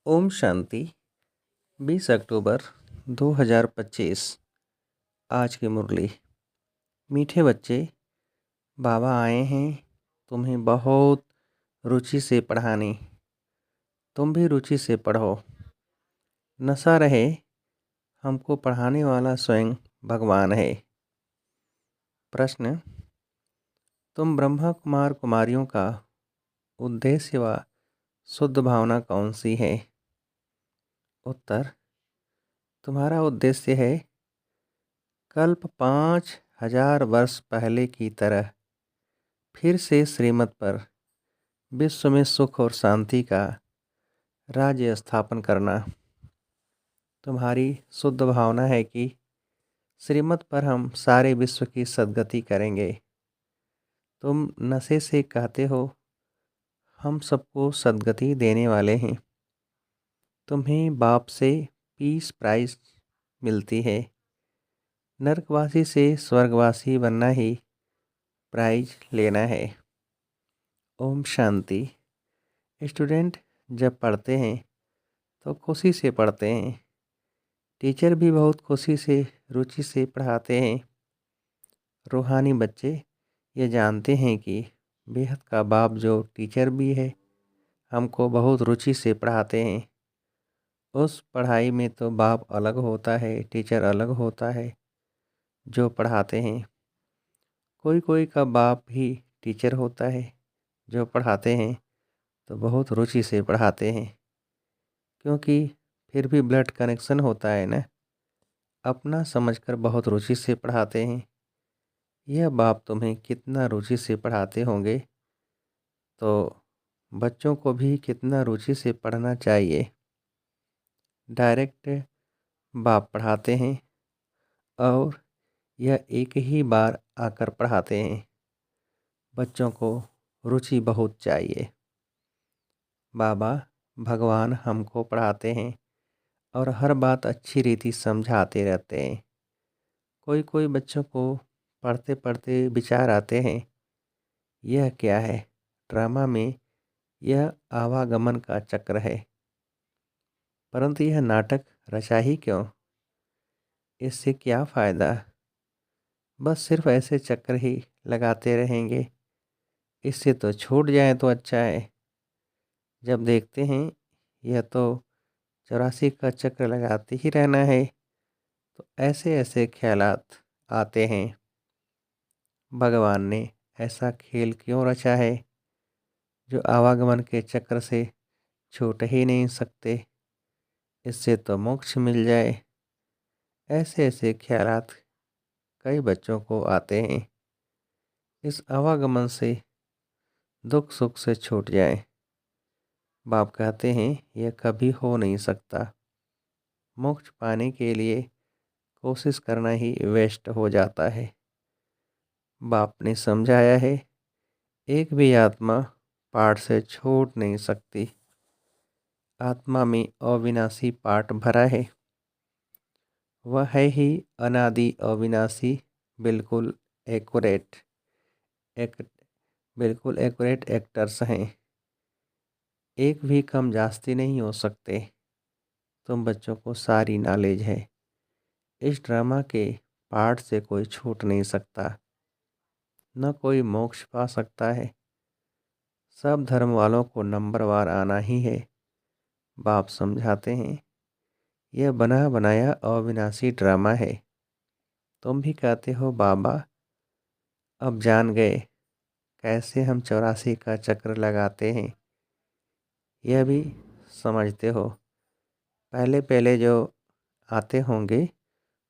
ओम शांति। 20 अक्टूबर 2025। आज की मुरली। मीठे बच्चे, बाबा आए हैं तुम्हें बहुत रुचि से पढ़ाने। तुम भी रुचि से पढ़ो। नशा रहे, हमको पढ़ाने वाला स्वयं भगवान है। प्रश्न: तुम ब्रह्मा कुमार कुमारियों का उद्देश्य व शुद्ध भावना कौन सी है? उत्तर: तुम्हारा उद्देश्य है कल्प 5000 वर्ष पहले की तरह फिर से श्रीमत पर विश्व में सुख और शांति का राज्य स्थापन करना। तुम्हारी शुद्ध भावना है कि श्रीमत पर हम सारे विश्व की सद्गति करेंगे। तुम नशे से कहते हो हम सबको सद्गति देने वाले हैं। तुम्हें बाप से पीस प्राइज मिलती है। नरकवासी से स्वर्गवासी बनना ही प्राइज लेना है। ओम शांति। स्टूडेंट जब पढ़ते हैं तो खुशी से पढ़ते हैं। टीचर भी बहुत खुशी से रुचि से पढ़ाते हैं। रूहानी बच्चे ये जानते हैं कि बेहद का बाप जो टीचर भी है हमको बहुत रुचि से पढ़ाते हैं। उस पढ़ाई में तो बाप अलग होता है, टीचर अलग होता है जो पढ़ाते हैं। कोई कोई का बाप भी टीचर होता है जो पढ़ाते हैं तो बहुत रुचि से पढ़ाते हैं, क्योंकि फिर भी ब्लड कनेक्शन होता है ना। अपना समझकर बहुत रुचि से पढ़ाते हैं। यह बाप तुम्हें कितना रुचि से पढ़ाते होंगे तो बच्चों को भी कितना रुचि से पढ़ना चाहिए। डायरेक्ट बाप पढ़ाते हैं और यह एक ही बार आकर पढ़ाते हैं। बच्चों को रुचि बहुत चाहिए। बाबा भगवान हमको पढ़ाते हैं और हर बात अच्छी रीति समझाते रहते हैं। कोई कोई बच्चों को पढ़ते पढ़ते विचार आते हैं, यह क्या है? ड्रामा में यह आवागमन का चक्र है, परंतु यह नाटक रचा ही क्यों? इससे क्या फ़ायदा? बस सिर्फ ऐसे चक्कर ही लगाते रहेंगे। इससे तो छूट जाए तो अच्छा है। जब देखते हैं यह तो 84 का चक्र लगाते ही रहना है, तो ऐसे ऐसे ख्यालात आते हैं। भगवान ने ऐसा खेल क्यों रचा है जो आवागमन के चक्र से छूट ही नहीं सकते? इससे तो मोक्ष मिल जाए। ऐसे ऐसे ख्यालात कई बच्चों को आते हैं। इस आवागमन से दुख सुख से छूट जाए। बाप कहते हैं यह कभी हो नहीं सकता। मोक्ष पाने के लिए कोशिश करना ही वेस्ट हो जाता है। बाप ने समझाया है एक भी आत्मा पाठ से छूट नहीं सकती। आत्मा में अविनाशी पाठ भरा है। वह है ही अनादि अविनाशी, बिल्कुल एक्यूरेट बिल्कुल एक्यूरेट एक्टर्स हैं। एक भी कम जास्ती नहीं हो सकते। तुम बच्चों को सारी नॉलेज है। इस ड्रामा के पार्ट से कोई छूट नहीं सकता, न कोई मोक्ष पा सकता है। सब धर्म वालों को नंबरवार आना ही है। बाप समझाते हैं यह बना बनाया अविनाशी ड्रामा है। तुम भी कहते हो बाबा अब जान गए कैसे हम 84 का चक्र लगाते हैं। यह भी समझते हो पहले पहले जो आते होंगे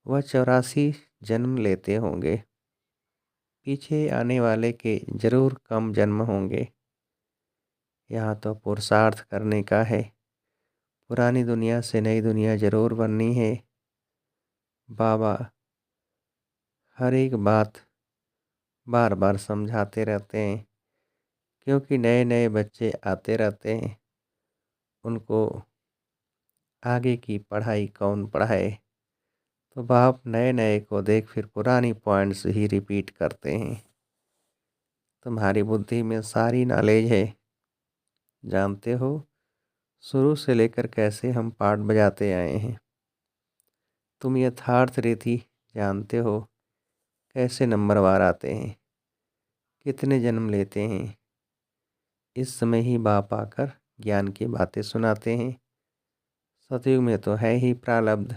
वह 84 जन्म लेते होंगे। पीछे आने वाले के जरूर कम जन्म होंगे। यहाँ तो पुरुषार्थ करने का है। पुरानी दुनिया से नई दुनिया जरूर बननी है। बाबा हर एक बात बार बार समझाते रहते हैं, क्योंकि नए नए बच्चे आते रहते हैं। उनको आगे की पढ़ाई कौन पढ़ाए? तो बाप नए नए को देख फिर पुरानी पॉइंट्स ही रिपीट करते हैं। तुम्हारी बुद्धि में सारी नॉलेज है। जानते हो शुरू से लेकर कैसे हम पाठ बजाते आए हैं। तुम यथार्थ रीति जानते हो कैसे नंबरवार आते हैं, कितने जन्म लेते हैं। इस समय ही बाप आकर ज्ञान की बातें सुनाते हैं। सतयुग में तो है ही प्रारब्ध,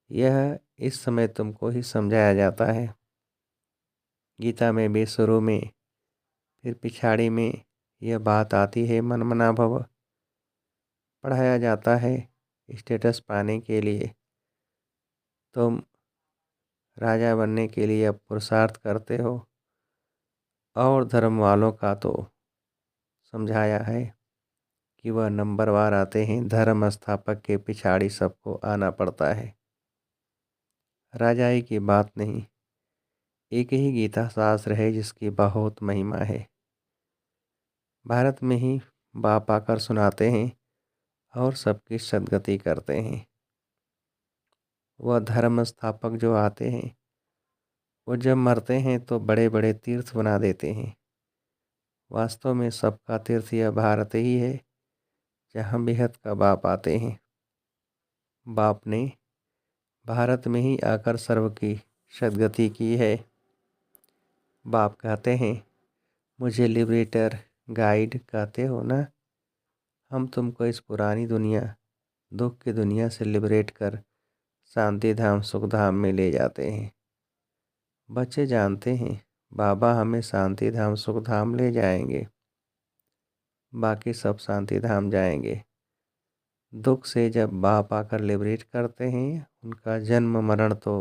यह इस समय तुमको ही समझाया जाता है। गीता में भी शुरू में फिर पिछाड़ी में यह बात आती है, मन मना भव। पढ़ाया जाता है स्टेटस पाने के लिए। तुम राजा बनने के लिए अब पुरुषार्थ करते हो, और धर्म वालों का तो समझाया है कि वह नंबरवार आते हैं। धर्म स्थापक के पिछाड़ी सबको आना पड़ता है। राजाई की बात नहीं, एक ही गीता शास्त्र है जिसकी बहुत महिमा है। भारत में ही बाप आकर सुनाते हैं और सबकी सदगति करते हैं। वह धर्म स्थापक जो आते हैं, वो जब मरते हैं तो बड़े बड़े तीर्थ बना देते हैं। वास्तव में सबका तीर्थ यह भारत ही है, जहाँ बेहद का बाप आते हैं। बाप ने भारत में ही आकर सर्व की सदगति की है। बाप कहते हैं, मुझे लिबरेटर गाइड कहते हो ना। हम तुमको इस पुरानी दुनिया, दुख की दुनिया से लिबरेट कर शांति धाम सुख धाम में ले जाते हैं। बच्चे जानते हैं बाबा हमें शांति धाम सुख धाम ले जाएंगे, बाकी सब शांति धाम जाएंगे। दुख से जब बाप आकर लिबरेट करते हैं, उनका जन्म मरण तो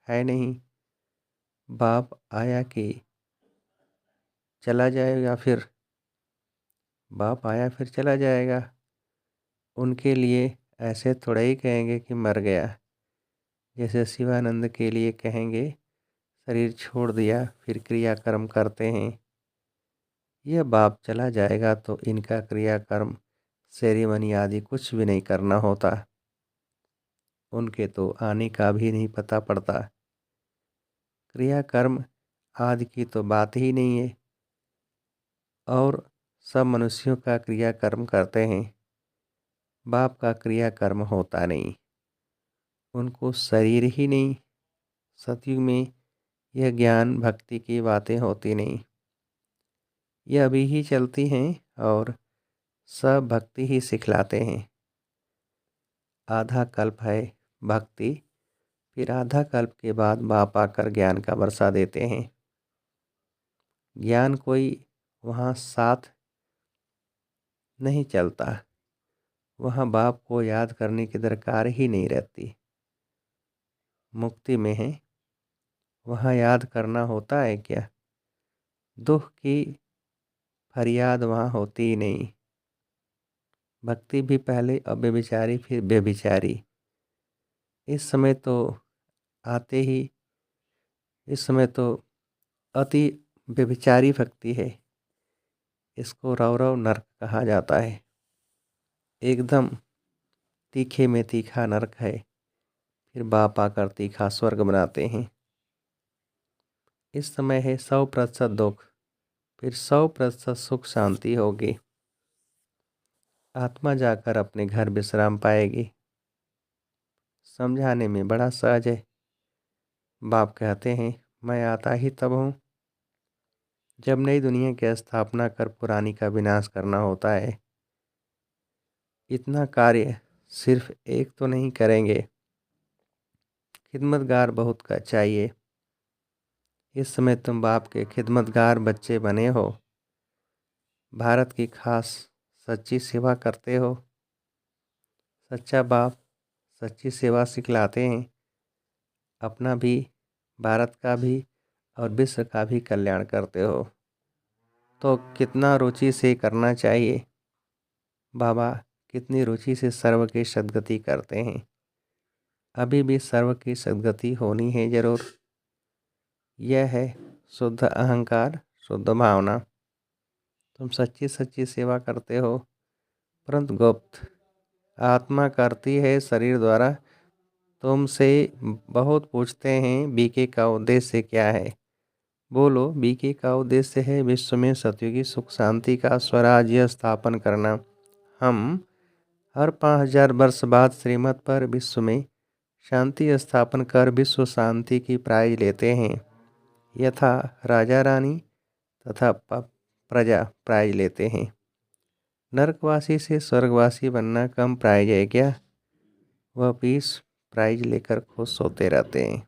है नहीं। बाप आया कि चला जाएगा, फिर बाप आया फिर चला जाएगा। उनके लिए ऐसे थोड़ा ही कहेंगे कि मर गया। जैसे शिवानंद के लिए कहेंगे शरीर छोड़ दिया, फिर क्रियाकर्म करते हैं। यह बाप चला जाएगा तो इनका क्रियाकर्म सेरेमनी आदि कुछ भी नहीं करना होता। उनके तो आने का भी नहीं पता पड़ता। क्रियाकर्म आदि की तो बात ही नहीं है। और सब मनुष्यों का क्रियाकर्म करते हैं, बाप का क्रियाकर्म होता नहीं। उनको शरीर ही नहीं। सतयुग में यह ज्ञान भक्ति की बातें होती नहीं, यह अभी ही चलती हैं और सब भक्ति ही सिखलाते हैं। आधा कल्प है भक्ति, फिर आधा कल्प के बाद बाप आकर ज्ञान का बरसा देते हैं। ज्ञान कोई वहाँ साथ नहीं चलता, वहाँ बाप को याद करने की दरकार ही नहीं रहती। मुक्ति में है, वहाँ याद करना होता है क्या? दुख की फरियाद वहाँ होती ही नहीं। भक्ति भी पहले अव्यभिचारी फिर व्यभिचारी। इस समय तो आते ही, इस समय तो अति व्यभिचारी भक्ति है। इसको रौरव नरक कहा जाता है। एकदम तीखे में तीखा नरक है, फिर बाप आकर तीखा स्वर्ग बनाते हैं। इस समय है 100% दुख, फिर 100% सुख शांति होगी। आत्मा जाकर अपने घर विश्राम पाएगी। समझाने में बड़ा सहज है। बाप कहते हैं, मैं आता ही तब हूँ जब नई दुनिया की स्थापना कर पुरानी का विनाश करना होता है। इतना कार्य सिर्फ एक तो नहीं करेंगे, खिदमतगार बहुत का चाहिए। इस समय तुम बाप के खिदमतगार बच्चे बने हो। भारत की खास सच्ची सेवा करते हो। सच्चा बाप सच्ची सेवा सिखलाते हैं। अपना भी, भारत का भी और विश्व का भी कल्याण करते हो। तो कितना रुचि से करना चाहिए। बाबा कितनी रुचि से सर्व की सद्गति करते हैं। अभी भी सर्व की सद्गति होनी है जरूर। यह है शुद्ध अहंकार, शुद्ध भावना। तुम सच्ची सच्ची सेवा करते हो, परंतु गुप्त आत्मा करती है शरीर द्वारा। तुमसे बहुत पूछते हैं बीके का उद्देश्य क्या है। बोलो, बीके का उद्देश्य है विश्व में सतयुगी सुख शांति का स्वराज्य स्थापन करना। हम हर 5000 वर्ष बाद श्रीमत पर विश्व में शांति स्थापन कर विश्व शांति की प्राइज लेते हैं, यथा राजा रानी तथा प्रजा प्राइज लेते हैं। नरकवासी से स्वर्गवासी बनना कम प्राइज है क्या? वह पीस प्राइज लेकर खुश होते रहते हैं,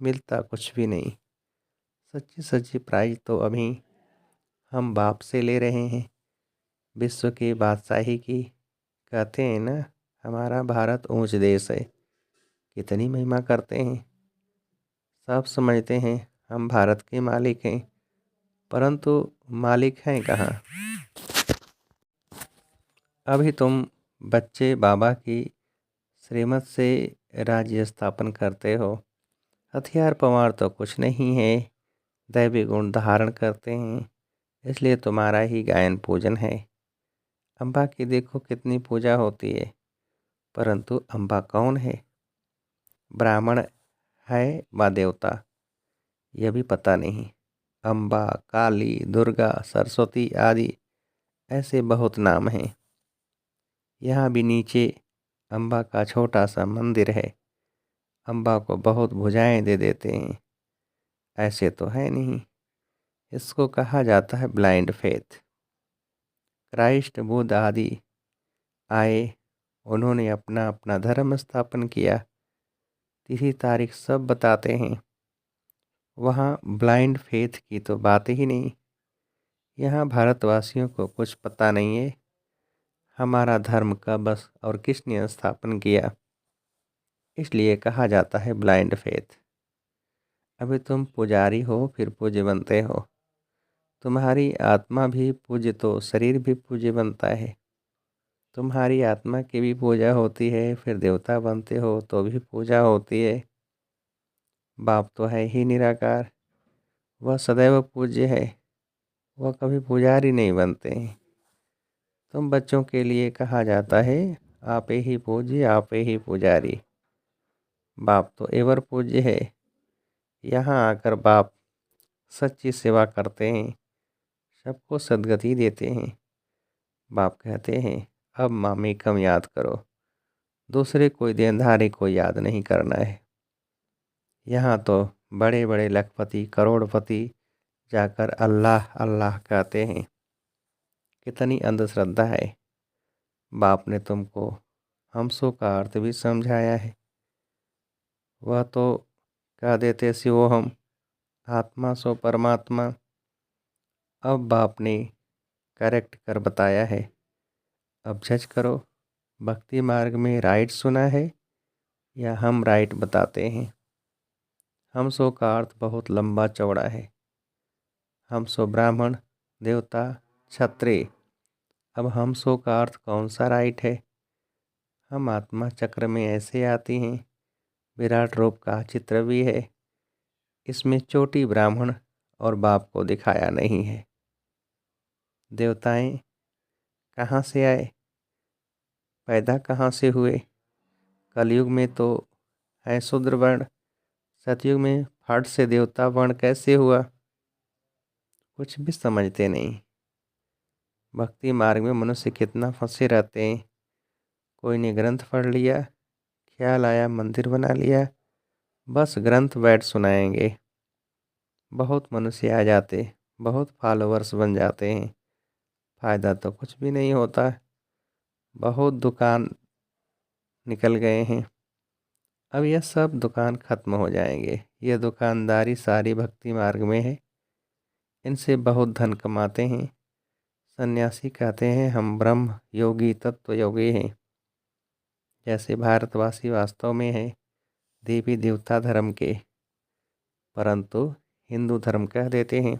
मिलता कुछ भी नहीं। सच्ची सच्ची प्राइज तो अभी हम बाप से ले रहे हैं, विश्व की बादशाही की। कहते हैं ना, हमारा भारत ऊंच देश है, कितनी महिमा करते हैं। सब समझते हैं हम भारत के मालिक हैं, परंतु मालिक हैं कहाँ? अभी तुम बच्चे बाबा की श्रीमत से राज्य स्थापन करते हो। हथियार पवार तो कुछ नहीं है, दैवी गुण धारण करते हैं, इसलिए तुम्हारा ही गायन पूजन है। अम्बा की देखो कितनी पूजा होती है, परंतु अम्बा कौन है? ब्राह्मण है व देवता, यह भी पता नहीं। अम्बा, काली, दुर्गा, सरस्वती आदि ऐसे बहुत नाम हैं। यहाँ भी नीचे अम्बा का छोटा सा मंदिर है। अम्बा को बहुत भुजाएं दे देते हैं, ऐसे तो है नहीं। इसको कहा जाता है ब्लाइंड फेथ। क्राइस्ट, बुद्ध आदि आए, उन्होंने अपना अपना धर्म स्थापन किया, तिथि तारीख सब बताते हैं। वहाँ ब्लाइंड फेथ की तो बात ही नहीं। यहाँ भारतवासियों को कुछ पता नहीं है हमारा धर्म का बस और किसने स्थापन किया, इसलिए कहा जाता है ब्लाइंड फेथ। अभी तुम पुजारी हो फिर पूज्य बनते हो। तुम्हारी आत्मा भी पूज्य तो शरीर भी पूज्य बनता है। तुम्हारी आत्मा की भी पूजा होती है, फिर देवता बनते हो तो भी पूजा होती है। बाप तो है ही निराकार, वह सदैव पूज्य है, वह कभी पुजारी नहीं बनते हैं। तुम बच्चों के लिए कहा जाता है आप ही पूज्य आप ही पुजारी। बाप तो एवर पूज्य है। यहाँ आकर बाप सच्ची सेवा करते हैं, सबको सद्गति देते हैं। बाप कहते हैं अब मामेकम याद करो, दूसरे कोई देनधारी को याद नहीं करना है। यहाँ तो बड़े बड़े लखपति करोड़पति जाकर अल्लाह अल्लाह कहते हैं। कितनी अंधश्रद्धा है। बाप ने तुमको हमसो का अर्थ भी समझाया है। वह तो कह देते शिवोहम, आत्मा सो परमात्मा। अब बाप ने करेक्ट कर बताया है। अब जज करो, भक्ति मार्ग में राइट सुना है या हम राइट बताते हैं। हमसो का अर्थ बहुत लंबा चौड़ा है। हमसो ब्राह्मण, देवता, क्षत्रिय। अब हमसो का अर्थ कौन सा राइट है? हम आत्मा चक्र में ऐसे आती हैं, विराट रूप का चित्र भी है, इसमें चोटी ब्राह्मण और बाप को दिखाया नहीं है। देवताएं कहाँ से आए, पैदा कहाँ से हुए? कलयुग में तो है शूद्र वर्ण, सतयुग में फट से देवता वर्ण कैसे हुआ? कुछ भी समझते नहीं। भक्ति मार्ग में मनुष्य कितना फंसे रहते हैं। कोई ने ग्रंथ पढ़ लिया, ख्याल आया मंदिर बना लिया, बस ग्रंथ बैठ सुनाएंगे। बहुत मनुष्य आ जाते, बहुत फॉलोअर्स बन जाते हैं, फ़ायदा तो कुछ भी नहीं होता। बहुत दुकान निकल गए हैं। अब यह सब दुकान खत्म हो जाएंगे। यह दुकानदारी सारी भक्ति मार्ग में है, इनसे बहुत धन कमाते हैं। सन्यासी कहते हैं हम ब्रह्म योगी तत्व योगी हैं, जैसे भारतवासी वास्तव में है देवी देवता धर्म के, परंतु हिंदू धर्म कह देते हैं।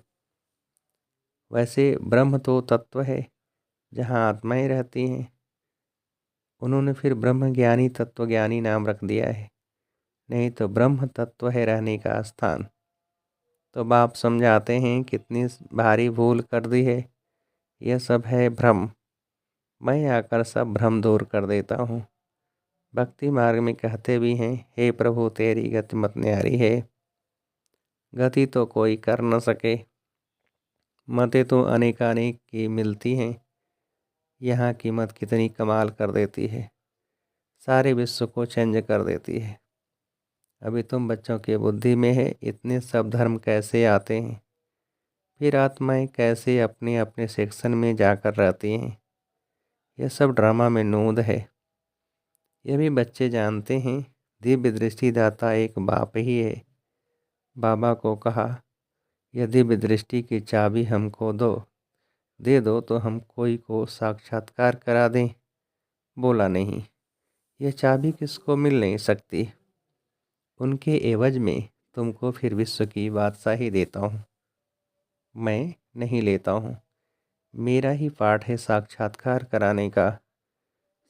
वैसे ब्रह्म तो तत्व है जहाँ आत्माएं रहती हैं, उन्होंने फिर ब्रह्म ज्ञानी तत्व ज्ञानी नाम रख दिया है, नहीं तो ब्रह्म तत्व है रहने का स्थान। तो बाप समझाते हैं कितनी भारी भूल कर दी है, यह सब है भ्रम। मैं आकर सब भ्रम दूर कर देता हूँ। भक्ति मार्ग में कहते भी हैं हे प्रभु तेरी गति मत न्यारी है। गति तो कोई कर न सके, मतें तो अनेकानेक की मिलती हैं, यहाँ कीमत कितनी कमाल कर देती है, सारे विश्व को चेंज कर देती है। अभी तुम बच्चों की बुद्धि में है इतने सब धर्म कैसे आते हैं, फिर आत्माएं कैसे अपने अपने सेक्शन में जाकर रहती हैं। यह सब ड्रामा में नूंद है। ये भी बच्चे जानते हैं दिव्य दृष्टि दाता एक बाप ही है। बाबा को कहा, यह दिव्य दृष्टि की चाबी हमको दे दो तो हम कोई को साक्षात्कार करा दें। बोला, नहीं, यह चाबी किसको मिल नहीं सकती। उनके एवज में तुमको फिर विश्व की बादशाही देता हूँ। मैं नहीं लेता हूँ, मेरा ही पाठ है साक्षात्कार कराने का।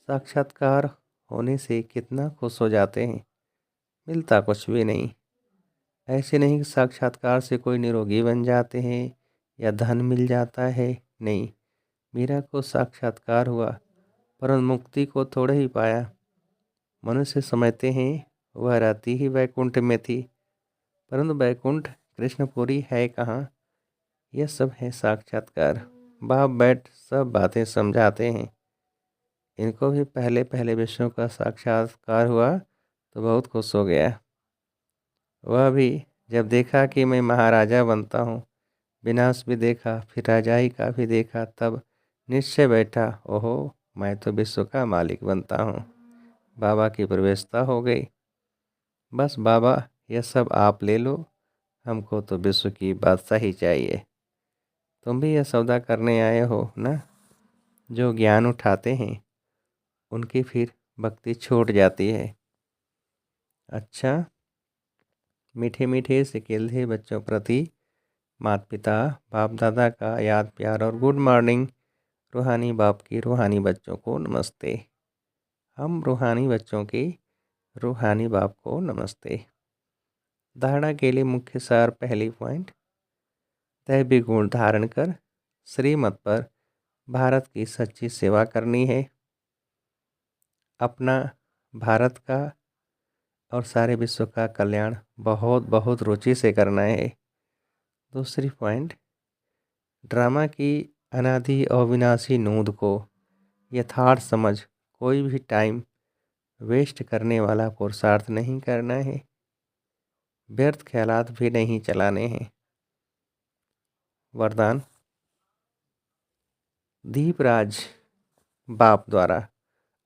साक्षात्कार होने से कितना खुश हो जाते हैं, मिलता कुछ भी नहीं। ऐसे नहीं कि साक्षात्कार से कोई निरोगी बन जाते हैं या धन मिल जाता है, नहीं। मीरा को साक्षात्कार हुआ परंतु मुक्ति को थोड़े ही पाया। मनुष्य समझते हैं वह रहती ही वैकुंठ में थी, परंतु वैकुंठ कृष्णपुरी है कहाँ। यह सब है साक्षात्कार। बाप बैठ सब बातें समझाते हैं। इनको भी पहले पहले विष्णु का साक्षात्कार हुआ तो बहुत खुश हो गया। वह भी जब देखा कि मैं महाराजा बनता हूँ, विनाश भी देखा फिर राजाई का भी देखा, तब निश्चय बैठा, ओहो मैं तो विश्व का मालिक बनता हूँ। बाबा की प्रवेशता हो गई। बस बाबा यह सब आप ले लो, हमको तो विश्व की बादशाही चाहिए। तुम भी यह सौदा करने आए हो ना। जो ज्ञान उठाते हैं उनकी फिर भक्ति छूट जाती है। अच्छा, मीठे मीठे से खिलते बच्चों प्रति माता पिता बाप दादा का याद प्यार और गुड मॉर्निंग। रूहानी बाप की रूहानी बच्चों को नमस्ते। हम रूहानी बच्चों के रूहानी बाप को नमस्ते। धारणा के लिए मुख्य सार, पहली पॉइंट, दैवी गुण धारण कर श्रीमत पर भारत की सच्ची सेवा करनी है। अपना, भारत का और सारे विश्व का कल्याण बहुत बहुत रुचि से करना है। दूसरी पॉइंट, ड्रामा की अनादि अविनाशी नूंद को यथार्थ समझ कोई भी टाइम वेस्ट करने वाला पुरुषार्थ नहीं करना है, व्यर्थ ख्यालात भी नहीं चलाने हैं। वरदान, दीपराज बाप द्वारा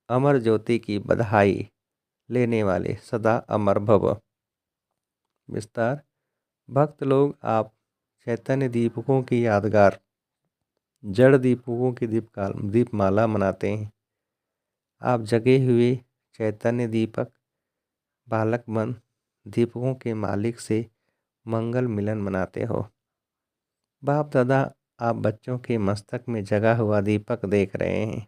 अमर ज्योति की बधाई लेने वाले सदा अमर भव। विस्तार, भक्त लोग आप चैतन्य दीपकों की यादगार जड़ दीपकों की दीपमाला मनाते हैं। आप जगे हुए चैतन्य दीपक बालक मन दीपकों के मालिक से मंगल मिलन मनाते हो। बाप दादा आप बच्चों के मस्तक में जगा हुआ दीपक देख रहे हैं।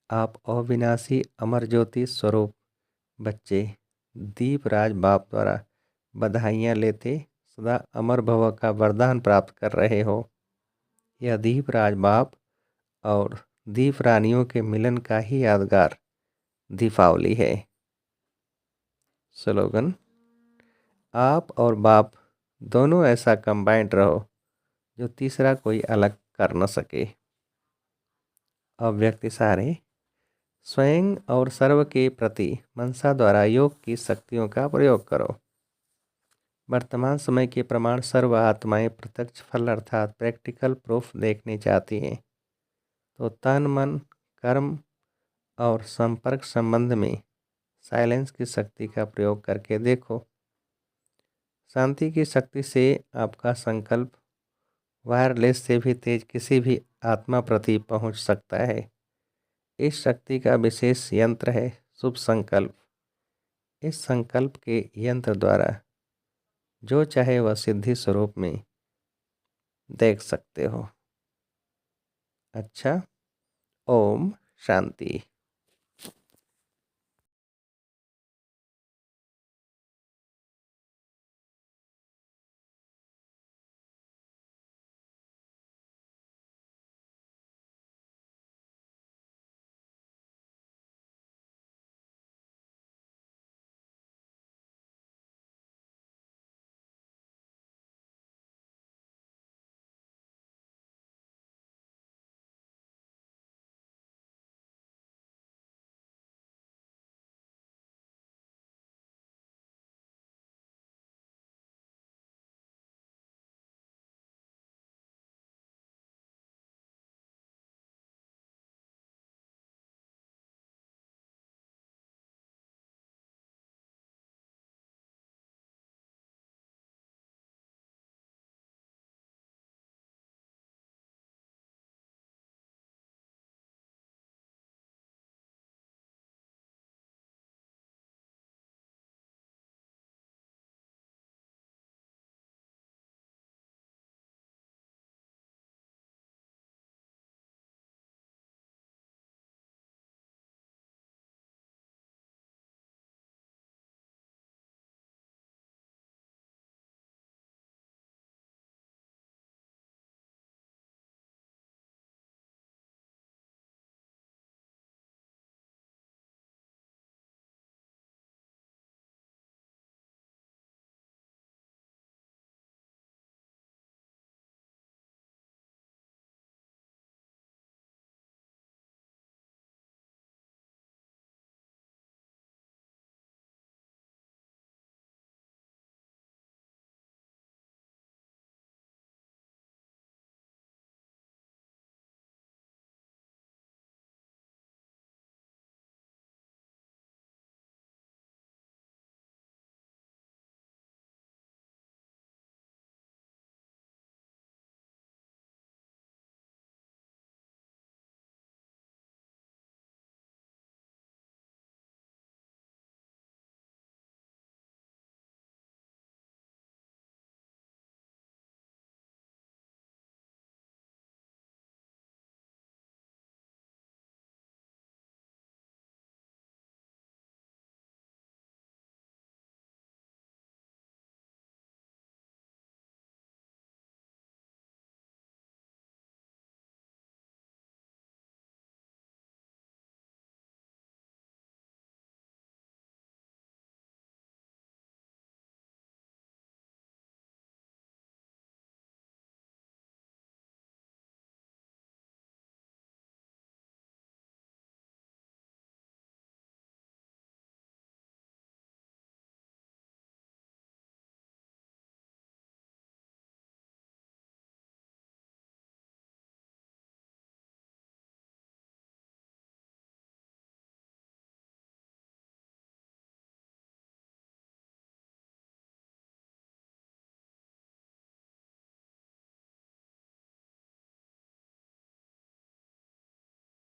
आप अविनाशी अमर ज्योति स्वरूप बच्चे दीपराज बाप द्वारा बधाइयाँ लेते सदा अमर भव का वरदान प्राप्त कर रहे हो। यह दीपराज बाप और दीप रानियों के मिलन का ही यादगार दीपावली है। स्लोगन, आप और बाप दोनों ऐसा कंबाइंड रहो जो तीसरा कोई अलग कर न सके। अव्यक्त इशारे, स्वयं और सर्व के प्रति मनसा द्वारा योग की शक्तियों का प्रयोग करो। वर्तमान समय के प्रमाण सर्व आत्माएं प्रत्यक्ष फल अर्थात प्रैक्टिकल प्रूफ देखने चाहती हैं। तो तन मन कर्म और संपर्क संबंध में साइलेंस की शक्ति का प्रयोग करके देखो। शांति की शक्ति से आपका संकल्प वायरलेस से भी तेज किसी भी आत्मा प्रति पहुंच सकता है। इस शक्ति का विशेष यंत्र है शुभ संकल्प। इस संकल्प के यंत्र द्वारा जो चाहे वह सिद्धि स्वरूप में देख सकते हो। अच्छा, ओम शांति।